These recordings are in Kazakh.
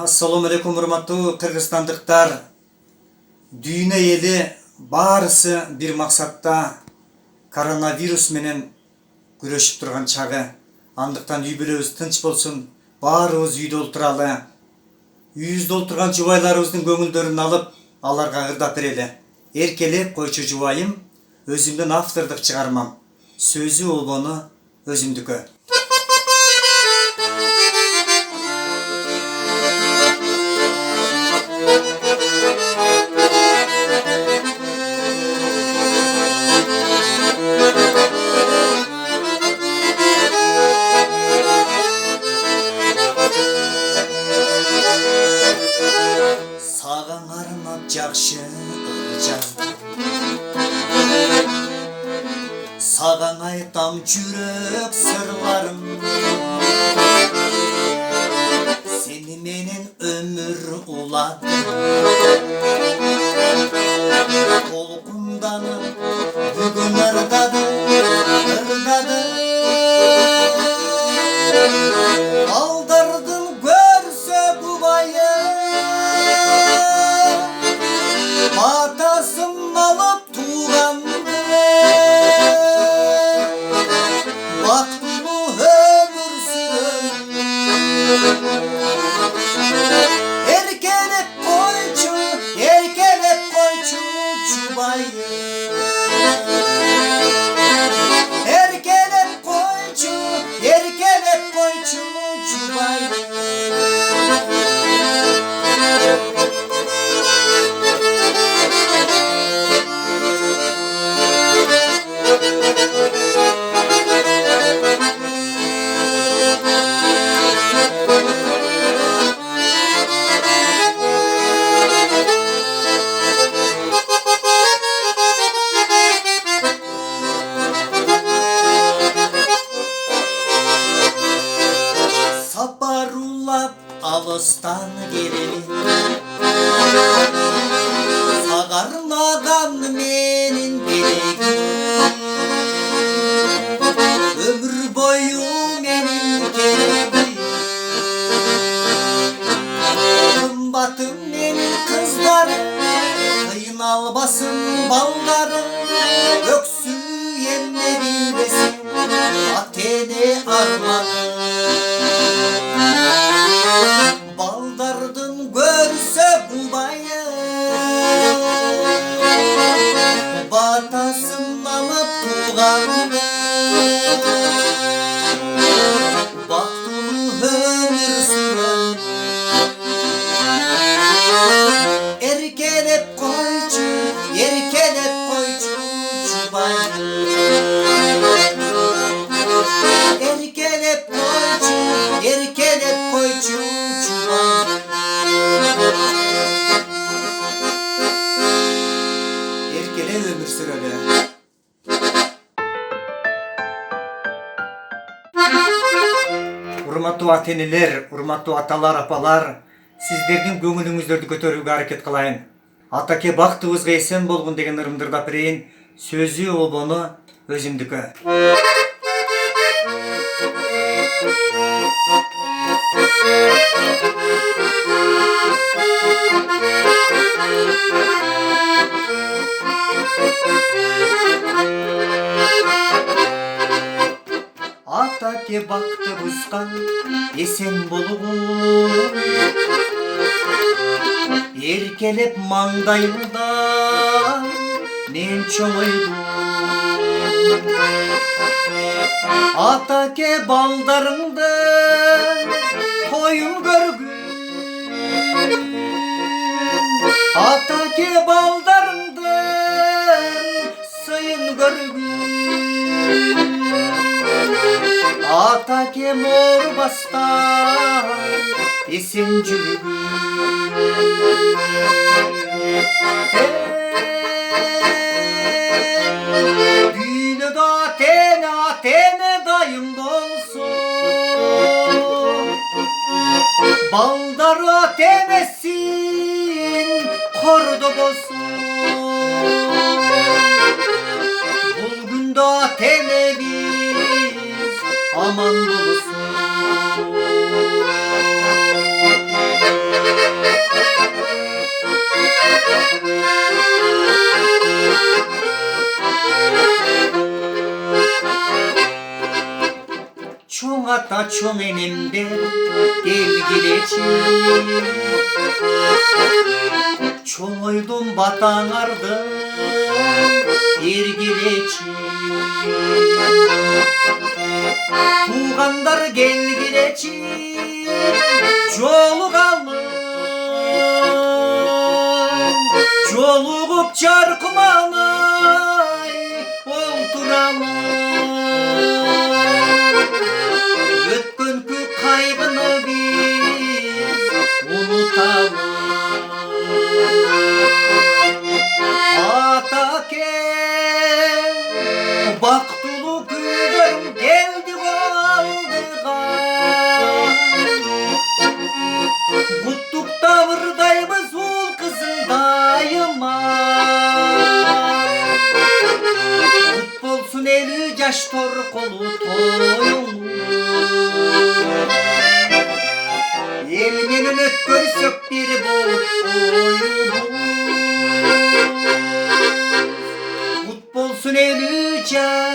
Assalamu alaikum hurmatlı Kırgızstandықтар. Dünya eli barысы bir maksatта koronavirus menen күрөшүп турган чагы. Андыктан үй бүлөбүз тынч болсун, баарыбыз үйдө олтуралы. Үйүбүздө олтурган жубайларыбыздын көңүлдөрүн алып, аларга ырдап берели. Эркелеп койчу жубайым, өзүмдүн автордук чыгармам. Сөзү Олбону өзүмдүкү. Саған арнап жакшы ыржан, саған айтам жүрөк сырларым. Сени менен өмүр уладым, толкунданып бүгүн ырдадым. Алдырдым көрсө жубайым, батасын алып туғанды. Бактылуу өмүр сүрөм, эркелеп койчу жубайым. Erkelep koyçu çubayım. Saparulap alıstan geleli, sagarmagan menin belegim. Ömür boyu menin keregim, kımbatım menin kızlarım, kıynalbasın ballarım. Öksü yemme bilmesin, atene armanım. Baldardın görse bubayım, batasın alıp tuğandı. Baktımı ömür süren, erkelep koyçu çubayım. Erkelep koyçu çubayım. Erkele ömür süreli. Урматтуу ата-энелер, урматтуу аталар, апалар, сиздердин көңүлүңүздөрдү көтөрүүгө аракет кылайын. Атаке бактыбызга эсен болгун деген ырымды ырдап берейин. Сөзү Олбону өзүмдүкү. Атаке бактыбызга эсен болгун, эркелеп маңдайымда мен чоңойдум. Атаке балдарыңды тоюн көргүн, атаке балдарыңды сыйын көргүн. Атаке морбастан эсен жүргүн. Дүйнөдө атене дайым болсун, балдары атенесин кордо болсун. Бул күндө атенебиз aman bulsun. çoğ enemder gelgileçi çoğuydum batağardım ergileçi tuğanlar gelgileçi jolugalım jolugup çarkımamay olturalım ötkünkü kaygını biz unutalım Atake baktulu güven geldi aldığa Kutluk tavırdayımız ul kızın dayıma Kut olsun eli yaş tor kolu toyun Elmenin ötkörü sök bir bulut oyunu Kut olsun eli yaş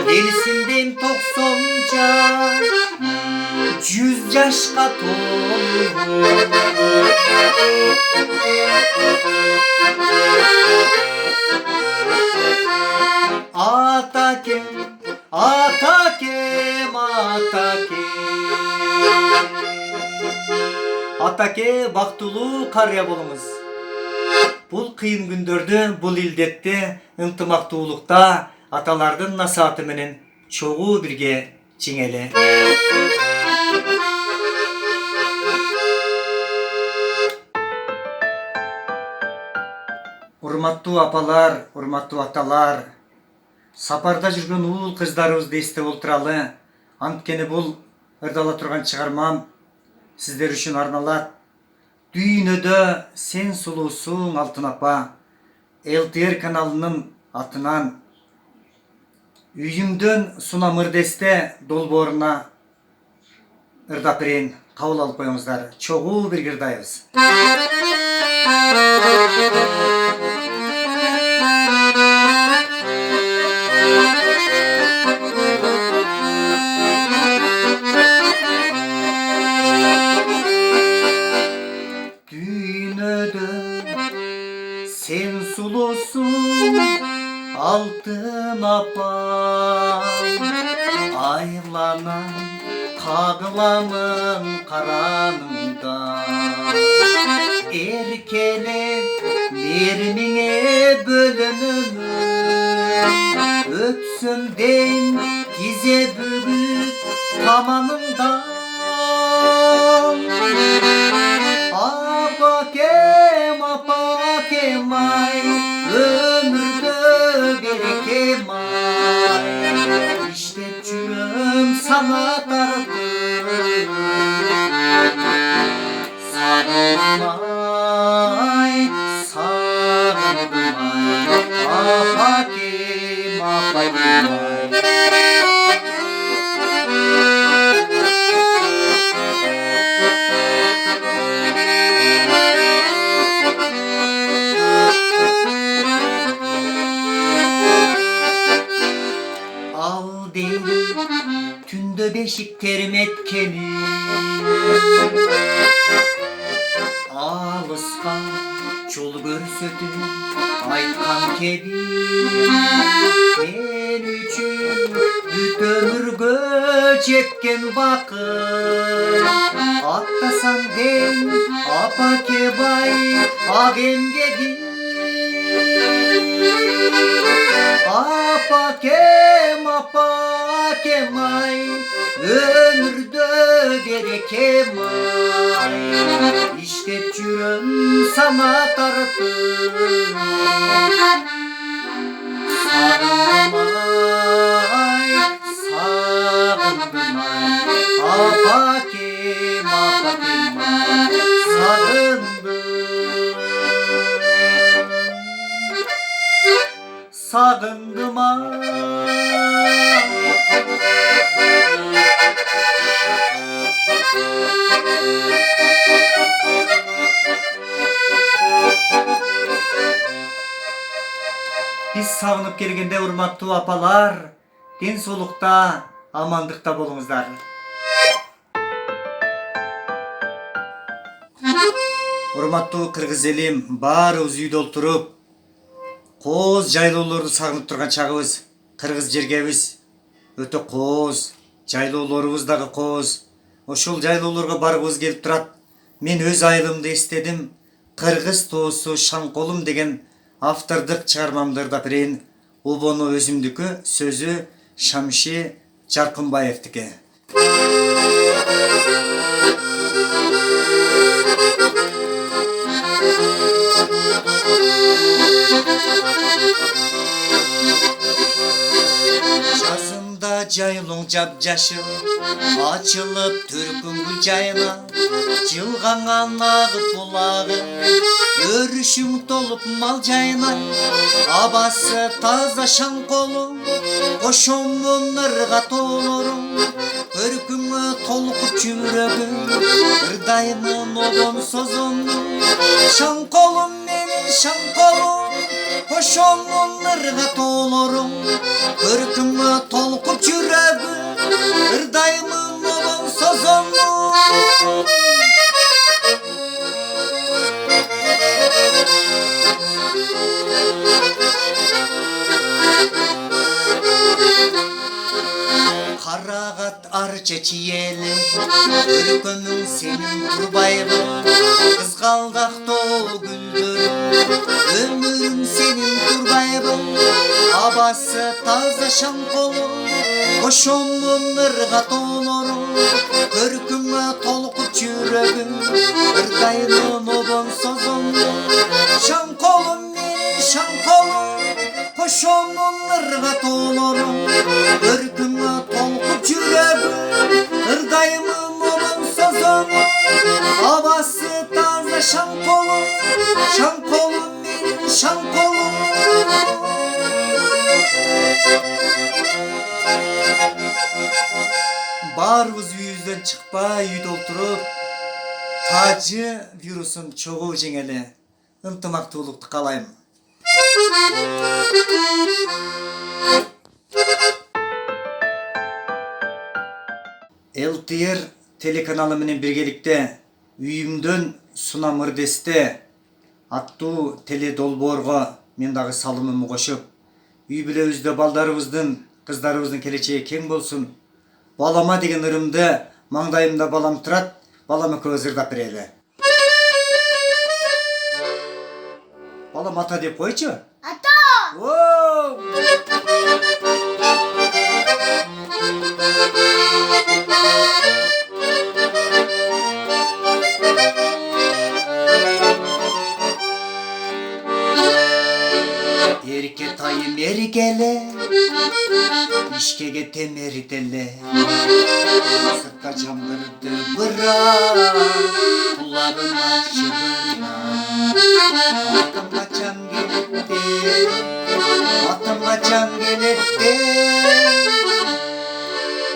Delisindeyim toksonca 100 yaşka tolur Atakem, Atakem, Atakem Atake baktulu karya bolumuz Bul kıyın gündördü, bul ildetти, ынтымактуулукта аталардын насааты менен чогуу бирге чиңели. Урматтуу апалар, урматтуу аталар, сапарда жүргөн уул кыздарыбызды эстеп олтуралы. Анткени бул ырдала турган чыгармам сиздер үчүн арналат. Дүйнөдө сен сулуусуң алтын апа. ЛТР каналынын атынан үйүмдөн Сунамыр десте долбооруна ырдап берейин. Кабыл алып коюңуздар. Чогуу бир кырдайбыз. Sen sulusun altın apam Aylanan kağılanın karanında Erkelep mermine bölünümün Öpsümden dize bürüp tamanından Apakem, apakem ay ömürde birikem ay İşte çürüm sana dardım Sarıldım ay, sarıldım ay Apakem, apakem ay Tündö beşik terim etkeni Alıska çol görsödüm aytkan kebi Men üçün büt ömürgö çekken bakır Atlasan den apake bay agendegi Apakem, apakem ay ömürde berekem ay İşte çürüm sana tartım Sarıldım ay, sarıldım ay Apakem, apakem ay sarıldım Sağındım ay Biz sağınıp gelgende urmattуу apalar, den soolukta Amandыкта болуңуздар. Урматтуу кыргыз элим, баарыбыз үйдө олтуруп, кооз жайлоолорду сагынып турган чагыбыз. Кыргыз жергебиз өтө кооз, жайлоолорубуз дагы кооз. Ошол жайлоолорго баргыбыз келип турат. Мен өз айылымды эстедим. Кыргыз тоосу Шаңколум деген автордук чыгармамды берейин. Убону өзүмдүкү, сөзү Шамши Жаркынбаевдики. Жазында жайлоң жап-жашыл, ачылып түркүн гүл жайына, жылганған агып булагы, өрүшүң толуп мал жайына. Абасы таза Шаңколум, кошомун ырга тоолорум, көркүңө толкуп жүрөгүм, ырдаймын обон созондум. Шаңколум менен Шаңколум, кошомун ырга тоолорум, көркүңө толкуп жүрөгүм, ырдаймын обон созондум. Карагат арча чиели, көркөмүң сенин турбайбы, кызгалдактоо гүлдөрүм, өмүрүң сенин турбайбы. Абасы таза Шаңколум, кошомун ырга тоолорум, көркүңө толкуп жүрөгүм, ырдаймын обон созондум. Шаңколум менен Шаңколум, кошомун ырга тоолорум, көркүңө толкуп жүрөгүм, ырдаймын обон созондум. Абасы таза Шаңколум, Шаңколум менен Шаңколум. Баарыбыз үйүбүздөн чыкпай үйдө олтуруп, тажы вирусун чогуу жеңели. Ынтымактуулукту каалайм. ЛТР телеканалы менен биргеликте үйүмдөн сунам ырдесте аттуу теле долбоорго мен дагы салымымды кошуп, үй бүлөбүздө балдарыбыздын, кыздарыбыздын келечеги кең болсун. Балама деген ырымды маңдайымда балам турат, балам экөөбүз ырдап берели. Балам ата деп койчу. Ата! Erketayım ergele, işkege temertele, sırtka camgırdı bıra, kullarıma şıbıra. Atımga can gelette, atımga can gelette.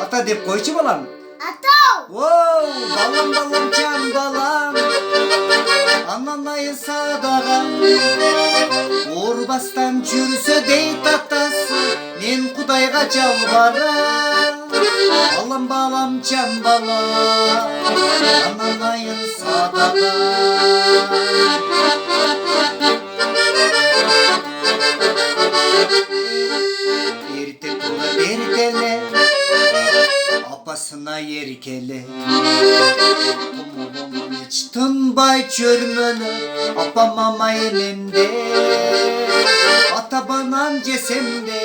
Ata dep koyçu balam. Ata! Balam balam can balam, ananayı sadağam. Орбастан жүрсө дейт атасы, мен Кудайга жалбарам. Балам балам жан балам, ананайын садага. Эрте тура бертеле, апасына эркеле. Томолоңун эч тынбай чөрмөлө, апам мамай менде. Ата банан жесем де.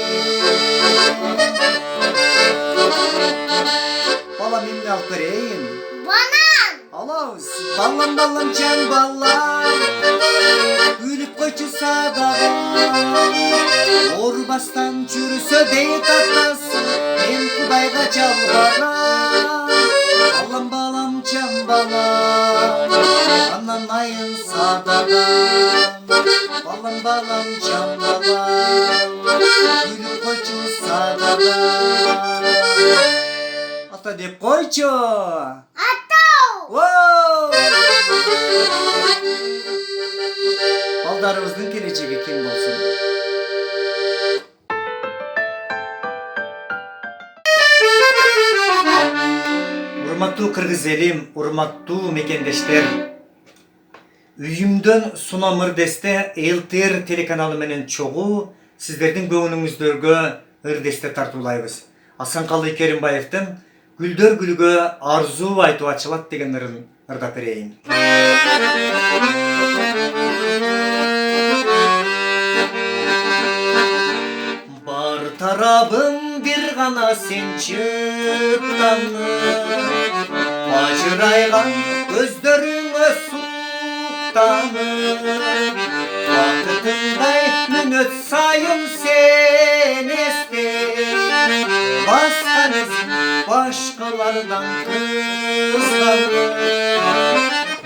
Балам эмне алып берейин? Банан! Алабыз. Балам балам жан балам, үлүп койчу садага. Орбастан жүрсө дейт атасы, мен Кудайга жалбарам. Балам балам жан балам, ананайын садага. Балам балам жан балам, үлүп койчу садага. Ата деп койчу. Ата! Балдарыбыздын келечеги кең болсун. Kırgız elim, urmattуу mekендештер. Үйүмдөн Сунамыр десте ЛТР телеканалы менен чогуу сиздердин көңүлүңүздөргө ырдесте тартуулайбыз. Асанкалы Керимбаевдин Гүлдөр гүлгө арзуу айтып ачылат деген ырын ырдап берейин. Бар тарабым бир гана сен чыктаны, ажырайган көздөрүңө суктаны, бакытыңдай мүнөт сайын сен эсте, баскан изин башкалардан кызганып,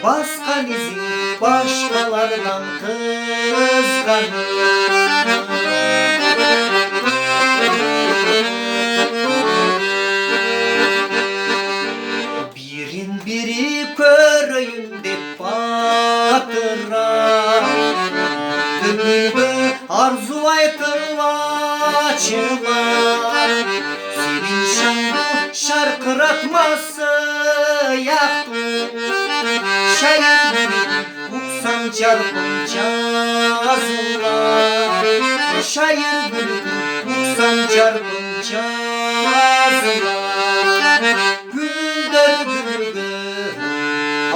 баскан изин башкалардан кызганып. Birин biri körөйүн деп батыра, көңүлгө арзу айтып ачылар, сенин шаңды шаркыратмасы шайыр уксаң жаркын жазылар, шайыр уксаң жаркын жазылар, гүлдөр гүлгө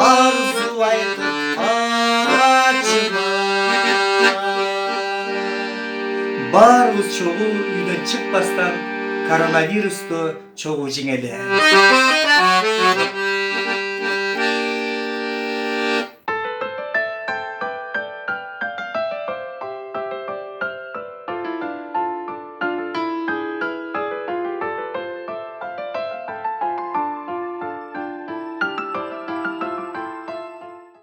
арзу айтып ачылар. Баарыбыз чогуу үйдөн чыкпастан коронавирусту чогуу жеңели.